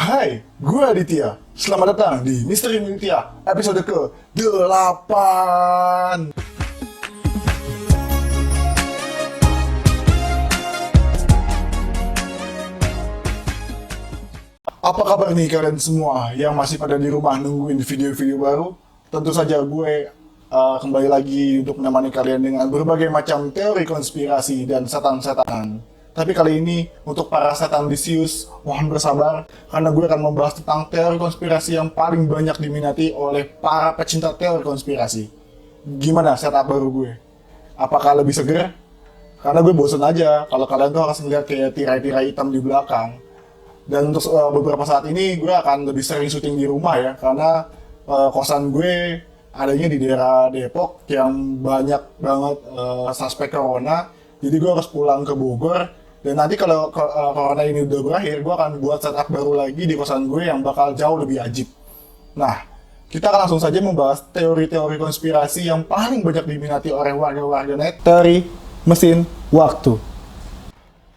Hai, gue Aditya. Selamat datang di Misteri Aditya episode ke-8. Apa kabar nih kalian semua yang masih pada di rumah nungguin video-video baru? Tentu saja gue kembali lagi untuk menemani kalian dengan berbagai macam teori konspirasi dan setan-setanan. Tapi kali ini untuk para setanlisius, mohon bersabar karena gue akan membahas tentang teori konspirasi yang paling banyak diminati oleh para pecinta teori konspirasi. Gimana setup baru gue? Apakah lebih seger? Karena gue bosen aja kalau kalian tuh harus ngeliat kayak tirai-tirai hitam di belakang. Dan untuk beberapa saat ini gue akan lebih sering syuting di rumah ya, karena kosan gue adanya di daerah Depok yang banyak banget suspek corona. Jadi gue harus pulang ke Bogor, dan nanti kalau corona ini udah berakhir, gue akan buat setup baru lagi di kosan gue yang bakal jauh lebih ajib. Nah, kita akan langsung saja membahas teori-teori konspirasi yang paling banyak diminati oleh warga-warganet. Teori mesin waktu.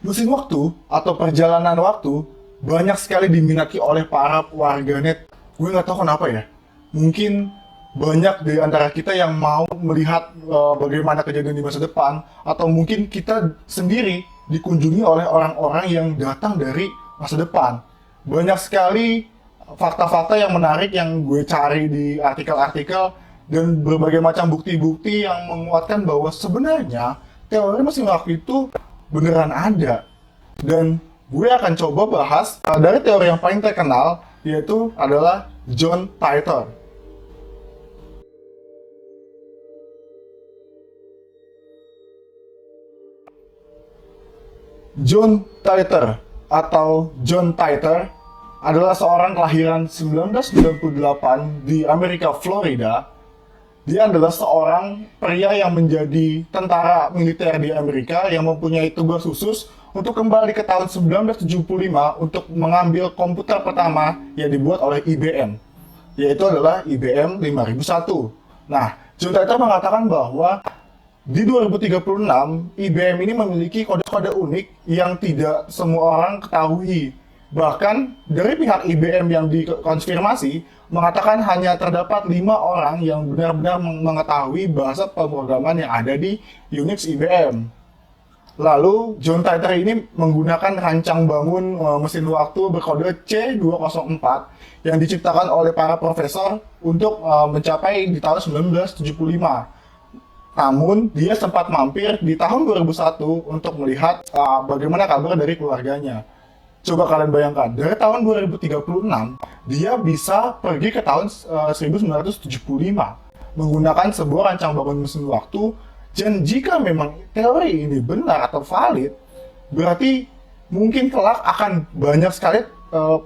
Mesin waktu atau perjalanan waktu banyak sekali diminati oleh para warganet. Gue nggak tahu kenapa ya. Mungkin banyak di antara kita yang mau melihat bagaimana kejadian di masa depan, atau mungkin kita sendiri dikunjungi oleh orang-orang yang datang dari masa depan. Banyak sekali fakta-fakta yang menarik yang gue cari di artikel-artikel dan berbagai macam bukti-bukti yang menguatkan bahwa sebenarnya teori mesin waktu itu beneran ada. Dan gue akan coba bahas dari teori yang paling terkenal, yaitu adalah John Titor. John Titor atau John Titor adalah seorang kelahiran 1998 di Amerika, Florida. Dia adalah seorang pria yang menjadi tentara militer di Amerika yang mempunyai tugas khusus untuk kembali ke tahun 1975 untuk mengambil komputer pertama yang dibuat oleh IBM, yaitu adalah IBM 5001. Nah, John Titor mengatakan bahwa di 2036, IBM ini memiliki kode-kode unik yang tidak semua orang ketahui. Bahkan dari pihak IBM yang dikonfirmasi mengatakan hanya terdapat 5 orang yang benar-benar mengetahui bahasa pemrograman yang ada di Unix IBM. Lalu John Titor ini menggunakan rancang bangun mesin waktu berkode C204 yang diciptakan oleh para profesor untuk mencapai di tahun 1975. Namun, dia sempat mampir di tahun 2001 untuk melihat bagaimana kabar dari keluarganya. Coba kalian bayangkan, dari tahun 2036, dia bisa pergi ke tahun 1975 menggunakan sebuah rancang bangun mesin waktu. Dan jika memang teori ini benar atau valid, berarti mungkin kelak akan banyak sekali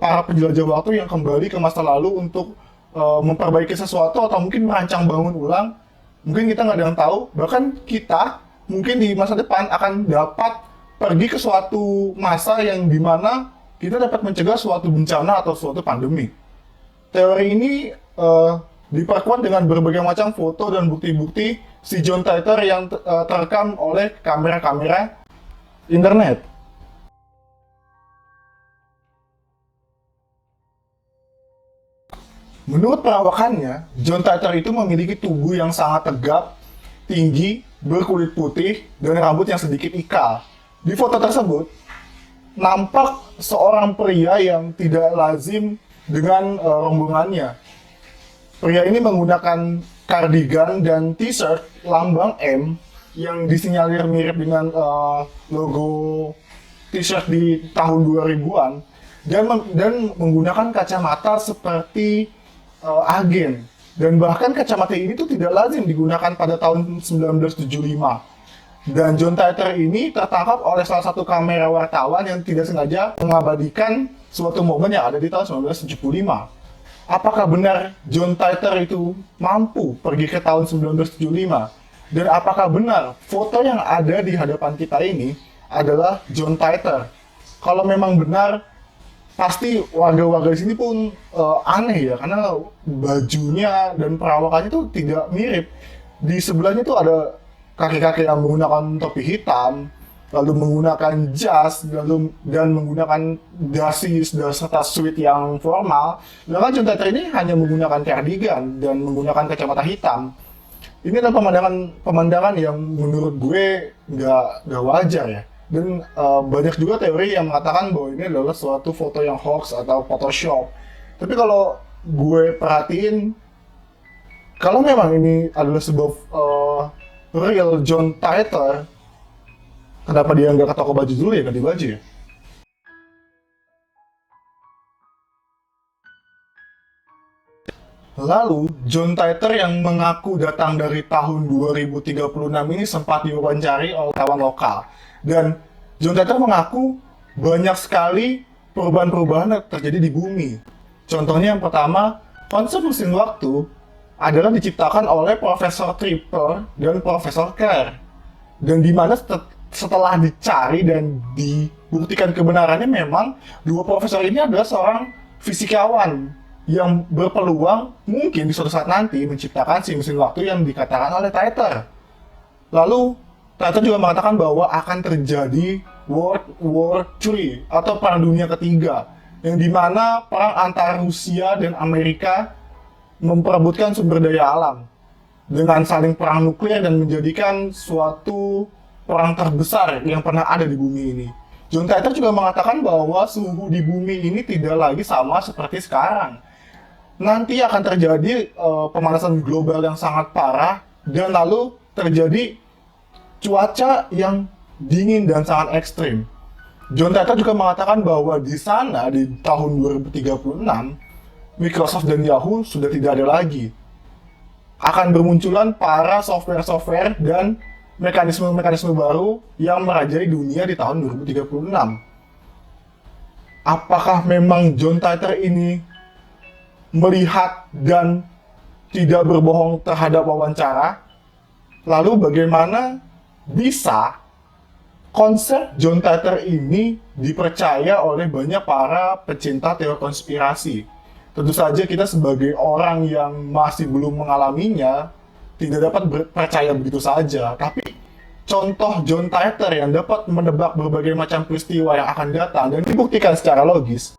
para penjelajah waktu yang kembali ke masa lalu untuk memperbaiki sesuatu atau mungkin merancang bangun ulang. Mungkin kita nggak ada yang tahu, bahkan kita mungkin di masa depan akan dapat pergi ke suatu masa yang dimana kita dapat mencegah suatu bencana atau suatu pandemi. Teori ini diperkuat dengan berbagai macam foto dan bukti-bukti si John Titor yang terekam oleh kamera-kamera internet. Menurut perawakannya, John Titor itu memiliki tubuh yang sangat tegap, tinggi, berkulit putih, dan rambut yang sedikit ikal. Di foto tersebut, nampak seorang pria yang tidak lazim dengan rombongannya. Pria ini menggunakan kardigan dan t-shirt lambang M yang disinyalir mirip dengan logo t-shirt di tahun 2000-an, dan menggunakan kacamata seperti agen. Dan bahkan kacamata ini tuh tidak lazim digunakan pada tahun 1975. Dan John Titor ini tertangkap oleh salah satu kamera wartawan yang tidak sengaja mengabadikan suatu momen yang ada di tahun 1975. Apakah benar John Titor itu mampu pergi ke tahun 1975? Dan apakah benar foto yang ada di hadapan kita ini adalah John Titor? Kalau memang benar, pasti warga-warga di sini pun aneh ya, karena bajunya dan perawakannya itu tidak mirip. Di sebelahnya tuh ada kakek-kakek yang menggunakan topi hitam, lalu menggunakan jas, dan menggunakan dasi serta suite yang formal. Sedangkan John Titor ini hanya menggunakan cardigan dan menggunakan kacamata hitam. Ini adalah pemandangan yang menurut gue nggak wajar ya. Dan banyak juga teori yang mengatakan bahwa ini adalah suatu foto yang hoax atau Photoshop. Tapi kalau gue perhatiin, kalau memang ini adalah sebuah real John Titor, kenapa dia nggak ke toko baju dulu ya, ganti baju ya? Lalu, John Titor yang mengaku datang dari tahun 2036 ini sempat diwawancari oleh wartawan lokal. Dan John Titor mengaku banyak sekali perubahan-perubahan yang terjadi di bumi. Contohnya yang pertama, konsep mesin waktu adalah diciptakan oleh Profesor Triple dan Profesor Clare. Dan di mana setelah dicari dan dibuktikan kebenarannya, memang dua profesor ini adalah seorang fisikawan yang berpeluang mungkin di suatu saat nanti menciptakan si mesin waktu yang dikatakan oleh Titor. Lalu, Titor juga mengatakan bahwa akan terjadi World War III atau Perang Dunia Ketiga, yang dimana perang antara Rusia dan Amerika memperebutkan sumber daya alam dengan saling perang nuklir dan menjadikan suatu perang terbesar yang pernah ada di bumi ini. John Titor juga mengatakan bahwa suhu di bumi ini tidak lagi sama seperti sekarang. Nanti akan terjadi pemanasan global yang sangat parah, dan lalu terjadi cuaca yang dingin dan sangat ekstrim. John Titor juga mengatakan bahwa di sana di tahun 2036, Microsoft dan Yahoo sudah tidak ada lagi. Akan bermunculan para software-software dan mekanisme-mekanisme baru yang merajai dunia di tahun 2036. Apakah memang John Titor ini melihat dan tidak berbohong terhadap wawancara? Lalu bagaimana bisa konsep John Titor ini dipercaya oleh banyak para pecinta teori konspirasi? Tentu saja kita sebagai orang yang masih belum mengalaminya tidak dapat percaya begitu saja. Tapi contoh John Titor yang dapat menebak berbagai macam peristiwa yang akan datang dan dibuktikan secara logis,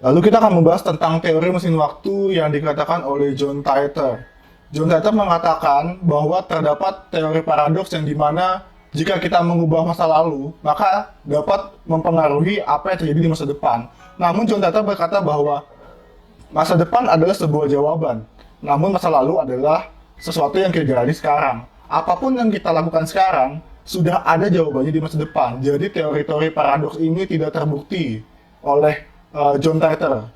lalu kita akan membahas tentang teori mesin waktu yang dikatakan oleh John Titor. John Titor mengatakan bahwa terdapat teori paradoks yang dimana jika kita mengubah masa lalu, maka dapat mempengaruhi apa yang terjadi di masa depan. Namun John Titor berkata bahwa masa depan adalah sebuah jawaban, namun masa lalu adalah sesuatu yang kita jalani sekarang. Apapun yang kita lakukan sekarang, sudah ada jawabannya di masa depan. Jadi teori-teori paradoks ini tidak terbukti oleh John Titor.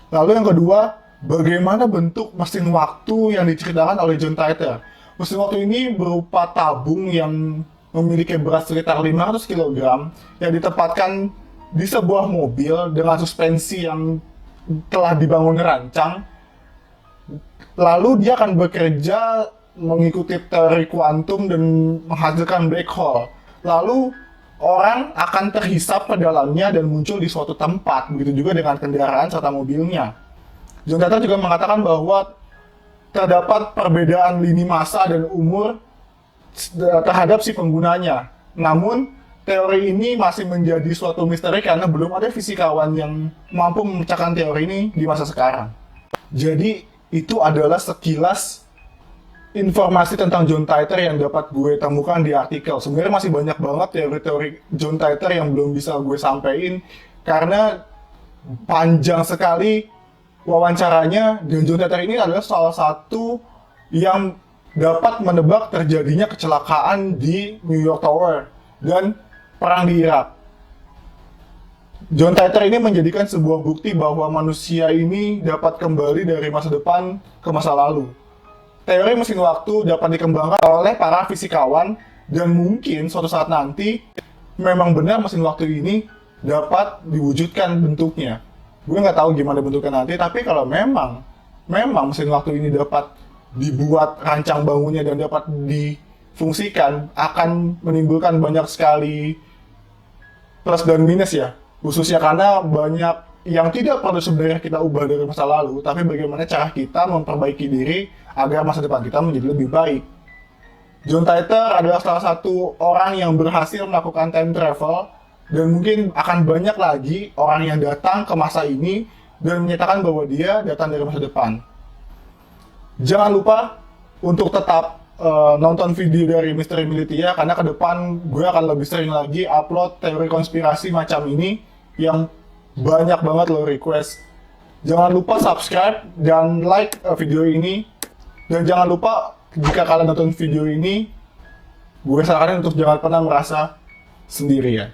Lalu yang kedua, bagaimana bentuk mesin waktu yang diceritakan oleh John Titor? Mesin waktu ini berupa tabung yang memiliki berat sekitar 500 kg yang ditempatkan di sebuah mobil dengan suspensi yang telah dibangun rancang. Lalu dia akan bekerja mengikuti teori kuantum dan menghasilkan black hole. Lalu orang akan terhisap ke dalamnya dan muncul di suatu tempat. Begitu juga dengan kendaraan serta mobilnya. John Titor juga mengatakan bahwa terdapat perbedaan lini masa dan umur terhadap si penggunanya. Namun, teori ini masih menjadi suatu misteri karena belum ada fisikawan yang mampu memecahkan teori ini di masa sekarang. Jadi, itu adalah sekilas informasi tentang John Titor yang dapat gue temukan di artikel. Sebenarnya masih banyak banget teori-teori John Titor yang belum bisa gue sampaikan karena panjang sekali wawancaranya. Dan John Titor ini adalah salah satu yang dapat menebak terjadinya kecelakaan di New York Tower dan perang di Irak. John Titor ini menjadikan sebuah bukti bahwa manusia ini dapat kembali dari masa depan ke masa lalu. Teori mesin waktu dapat dikembangkan oleh para fisikawan dan mungkin suatu saat nanti memang benar mesin waktu ini dapat diwujudkan bentuknya. Gue nggak tahu gimana bentuknya nanti, tapi kalau memang mesin waktu ini dapat dibuat rancang bangunnya dan dapat difungsikan, akan menimbulkan banyak sekali plus dan minus ya. Khususnya karena banyak yang tidak perlu sebenarnya kita ubah dari masa lalu, tapi bagaimana cara kita memperbaiki diri agar masa depan kita menjadi lebih baik. John Titor adalah salah satu orang yang berhasil melakukan time travel, dan mungkin akan banyak lagi orang yang datang ke masa ini dan menyatakan bahwa dia datang dari masa depan. Jangan lupa untuk tetap nonton video dari Misteri Militia, karena ke depan gue akan lebih sering lagi upload teori konspirasi macam ini yang banyak banget lo request. Jangan lupa subscribe dan like video ini. Dan jangan lupa, jika kalian nonton video ini, gue sarankan untuk jangan pernah merasa sendirian.